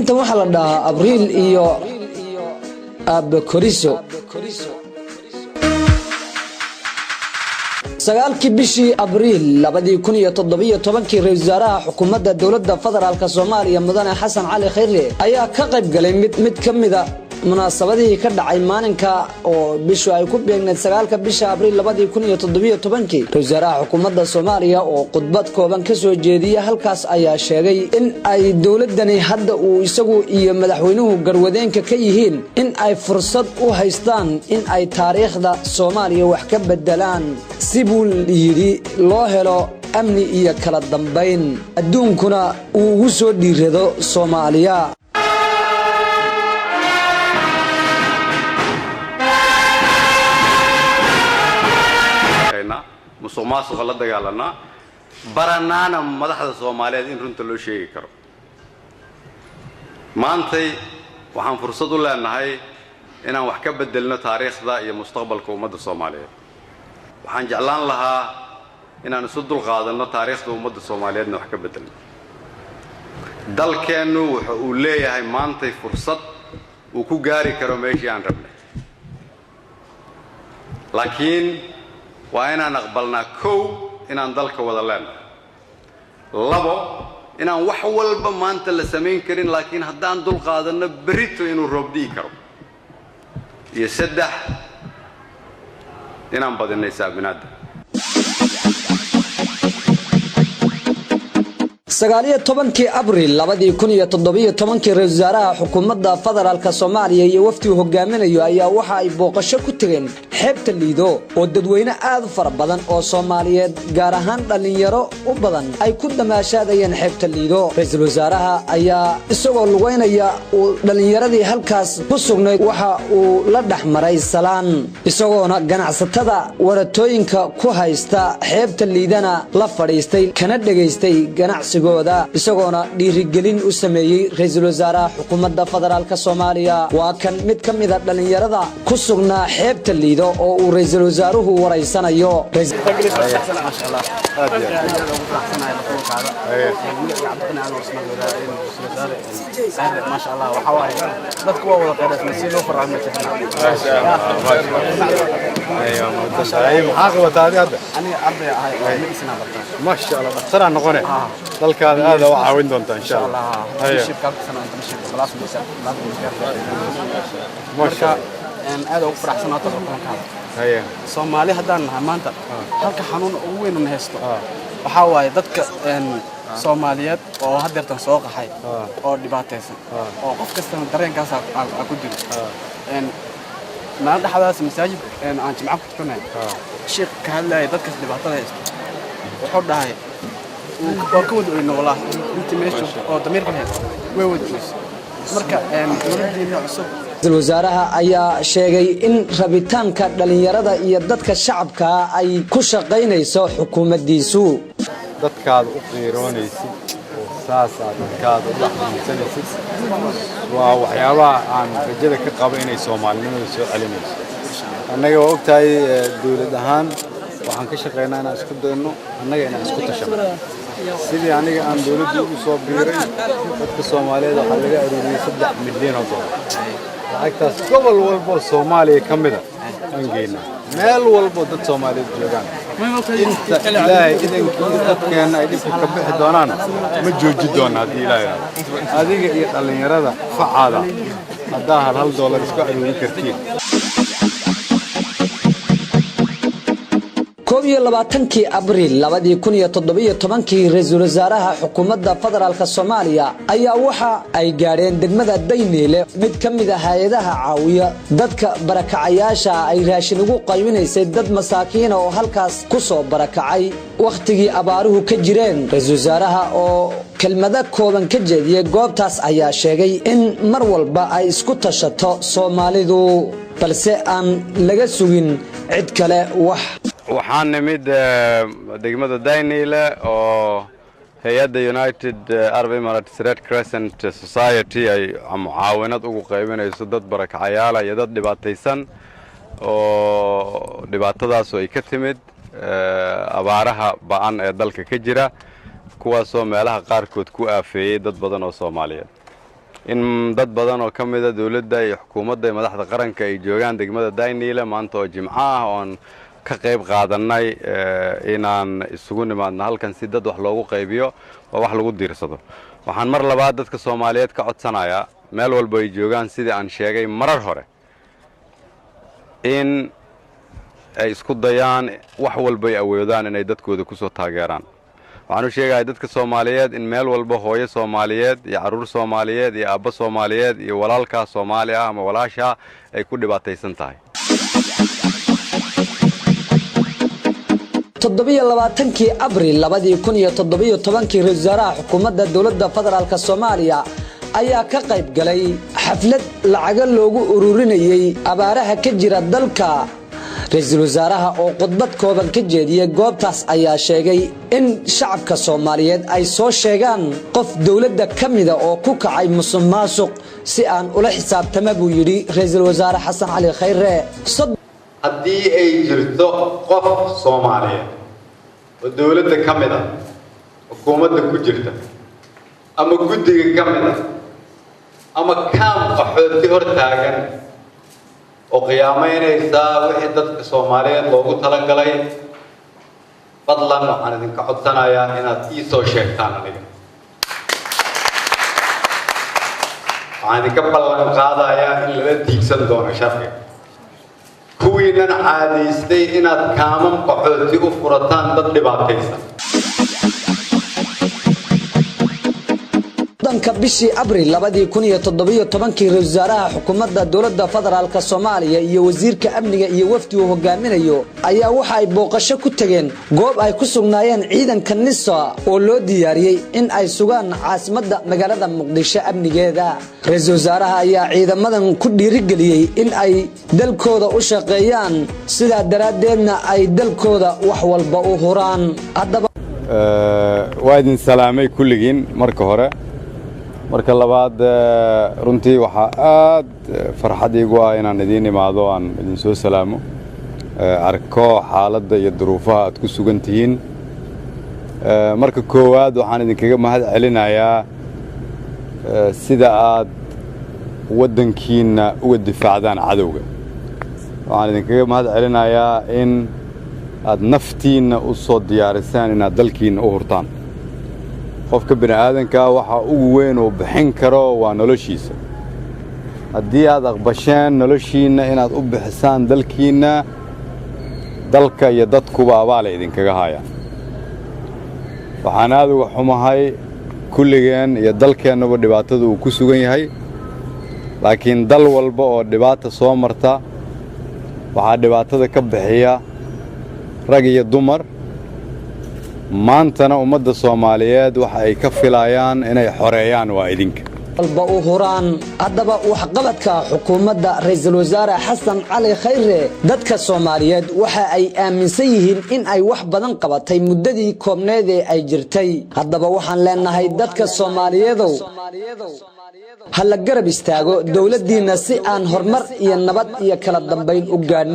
arrintan waxaa la dhahaa Abriil iyo Abakoriso. sagaalkii bishii Abriil 2017 ra'iisul wasaaraha xukuumadda dawladda federaalka Soomaaliya Mudane Xasan Cali Khayre ayaa ka qayb galay mid kamida munaasabadihii ka dhacay maalinka oo bishu ay ku beegneed 9 bisha Abriil 2017 ra'iisul wasaaraha xukuumadda Soomaaliya oo khudbad kooban ka soo jeediyay halkaas ayaa sheegay in ay dawladani hadda uu isagu iyo madaxweynuhu garwadeenka ka yihiin in ay fursad u haystaan in ay taariikhda Soomaaliya wax ka bedelaan si buu yiri loo helo amni iyo kala dambeyn adduunkuna uu ugu soo dhiirado Soomaaliya. musuqmaasuqa la dagaalana baranaana madaxda Soomaaliyeed in runta loo sheegi karo maantay waxaan fursad u leenahay inaan wax ka bedelno taariikhda iyo mustaqbalka ummadda Soomaaliyeed waxaan jeclaan lahaa inaan isu dul qaadano taariikhda ummadda Soomaaliyeedna wax ka bedelno dalkeenu waxa uu leeyahay maantay fursad uu ku gaari karo meeshii aan rabnay laakiin waa inaan aqbalnaa kow inaan dalka wada leenahay labo inaan wax walba maanta la samayn karin laakiin haddaan dul qaadano berito inuu roob dhi'i karo iyo saddex inaan badinay saabinaada 19 Abriil 2017 ra'iisul wasaaraha xukuumadda federaalka Soomaaliya iyo wafdigu hogaaminayo ayaa waxa ay booqasho ku tageen xeebta Liido oo dadweyne aad u fara badan oo Soomaaliyeed gaar ahaan dhalinyaro u badan ay ku damaashaadayeen xeebta Liido ra'iisul wasaaraha ayaa isagoo lugeynaya uu dhalinyaradii halkaas ku sugnayd waxa uu la dhaxmaray salaan isagoona ganacsatada waratooyinka ku haysta xeebta Liidana la fadhiistay kana dhageystay ganacsiga isagoona dhiirigelin u sameeyay ra'iisul wasaaraha xukuumadda federaalka Soomaaliya waa kan mid kamida dhalinyarada ku sugnaa xeebta Liido oo uu ra'iisul wasaaruhu wareysanayo ما شاء الله وحوالي dadku waa wada qeyraysan si loo farxo ايوه maxaa qabtaadi hadda aniga arday ahay medicine bartaan ma sha Allah dhakhtar noqone dalkaada aad u caawin doonta insha Allah shirkad sana internship class ma sha aad ugu faraxsanahay tababarkan haye Soomaali hadaan nahay maanta halka xanuun ugu weyn u haysto waxa waaye dadka Soomaaliyeed oo hadeertan soo qaxay oo dhibaataysan oo qof kasta dareenkaas ku jiro ما dhaxdaas masaajid aan jimco ku tukanay sheekh ka hadlay dadka dhibaatada haysto wuxuu dhahay uu ka wada inoo walaah inta meesha oo dameerka haysto way wadays marka dawladdeena cusub ra'iisul wasaaraha ayaa sheegay in rabitaanka dhalinyarada iyo dadka shacabka ay ku shaqeynayso xukuumaddiisu dadkaad u qiiroonaysid oo saasaad dadkaad u dhaxaysanaysid waa waxyaabaha aan rajada ka qabo inay Soomaaliyadu soo celinayso annaga waa ogtahay dawlad ahaan waxaan ka shaqeynaa inaan isku dayno annaga inaan isku tashano sidii aniga aan dawladda ugu soo biiray dadka Soomaaliyeed waxa laga aruuriyay 3 milyan oo dollar lacagtaas gobol walba Soomaaliya kamida aan geynaa meel walba dad Soomaaliyeed joogaan inta ilaahay idankii dadkeena ay dhibka ka bixi doonaan ma jooji doona hadii ilaahay adiga iyo dhalinyarada facaada hadaa hal dollar isku aruurin kartiin 22 Abriil 2017 ra'iisul wasaaraha xukuumadda federaalka Soomaaliya ayaa waxa ay gaareen degmada Dayniile mid kamid ah hay'adaha caawiya dadka barakacayaasha ay raashin ugu qaybinaysay dad masaakiin oo halkaas ku soo barakacay waqtigii abaaruhu ka jireen ra'iisul wasaaraha oo kelmado kooban ka jeediyay goobtaas ayaa sheegay in mar walba ay isku tashato Soomaalidu balse aan laga sugin cid kale wax waxaan nimid degmada Dayniile oo hay'adda United Arab Emirates Red Crescent Society ay mucaawinad ugu qaybinayso dad barakacayaal iyo dad dhibaataysan oo dhibaatadaas ay ka timid abaaraha ba'an ee dalka ka jira kuwaas oo meelaha qaar kood ku aafeeyay dad badan oo Soomaaliyeed in dad badan oo ka mid ah dawladda iyo xukuumadda iyo madaxda qaranka ay joogaan degmada Daynile maanta oo Jimco ah oon ka qayb qaadanay inaan isugu nimaadno halkan si dad wax loogu qaybiyo oo wax lagu diirsado. waxaan mar labaad dadka Soomaaliyeed ka codsanayaa meel walba ay joogaan sidii aan sheegay marar hore in ay isku dayaan wax walba ay awoodaan inay dadkooda ku soo taageeraan. waxaan u sheegayaa dadka Soomaaliyeed in meel walba hooyo Soomaaliyeed iyo caruur Soomaaliyeed iyo aabba Soomaaliyeed iyo walaalka Soomaali ah ama walaasha ay ku dhibaataysan tahay. 27 Abriil 2017 Ra'iisul Wasaaraha Xukuumadda Dowladda Federaalka Soomaaliya ayaa ka qayb galay xaflad lacag loogu ururinayay abaaraha ka jira dalka. Ra'iisul Wasaaraha oo khudbad kooban ka jeediyay goobtaas ayaa sheegay in shacabka Soomaaliyeed ay soo sheegaan qof dawladda kamida oo ku kacay musuqmaasuq si aan ula xisaabtama buu yiri Ra'iisul Wasaare Xasan Cali Khayre. haddii ay jirto qof Soomaaliyeed oo dawladda kamida xukuumadda ku jirta ama guddiga kamida ama kaam qaxooti hor taagan oo qiyaamaynaysa wixii dadka Soomaaliyeed loogu talagalay fadlan waxaan idinka codsanayaa inaad ii soo sheegtaan aniga. waxaan idinka ballan qaadayaa in lala tiigsan doono sharciga. kuwiinan caadaystay inaad kaamam qaxooti u furataan dad dhibaataysan. bishii Abriil 2017 Ra'iisul Wasaaraha Xukuumadda Dowladda Federaalka Soomaaliya iyo Wasiirka Amniga iyo wafdi uu hogaaminayo ayaa waxa ay booqasho ku tageen goob ay ku sugnaayeen ciidanka NISA oo loo diyaariyay in ay sugaan caasimadda magaalada Muqdisho amnigeeda. Ra'iisul Wasaaraha ayaa ciidamadan ku dhiirigeliyay in ay dalkooda u shaqeeyaan sida daraadeedna ay dalkooda wax walba u huraan. Haddaba waa idin salaamay kulligiin marka hore. marka labaad runtii waxa aad farxad iigu ah inaan idin imaado aan idin soo salaamo arko xaaladda iyo duruufaha aad ku sugan tihiin. marka koowaad waxaan idinkaga mahad celinayaa sida aad waddankiina uga difaacdaan cadowga. waxaan idinkaga mahad celinayaa in aad naftiina u soo diyaarisaan inaad dalkiina u hurtaan. qofka bini'aadanka waxa ugu weyn oo bixin karo waa noloshiisa. haddii aad aqbasheen noloshiina inaad u bixisaan dalkiina, dalka iyo dadkuba abaal idinkaga hayaan. waxaan aad uga xumahay kulligeen iyo dalkeennuba dhibaatada uu ku sugan yahay. laakiin dal walba oo dhibaata soo marta waxaa dhibaatada ka bixiya rag iyo dumar. maantana ummadda Soomaaliyeed waxa ay ka filayaan inay xoreeyaan waa idinka. walba u huraan. haddaba waxqabadka xukuumadda Ra'iisul Wasaare Xasan Cali Khayre dadka Soomaaliyeed waxa ay aaminsan yihiin in ay wax badan qabatay muddadii koobneed ee ay jirtay. haddaba waxaan leenahay dadka Soomaaliyeedow ha la garab istaago dawladdiina si aan horumar iyo nabad iyo kala dambeyn u gaadhno.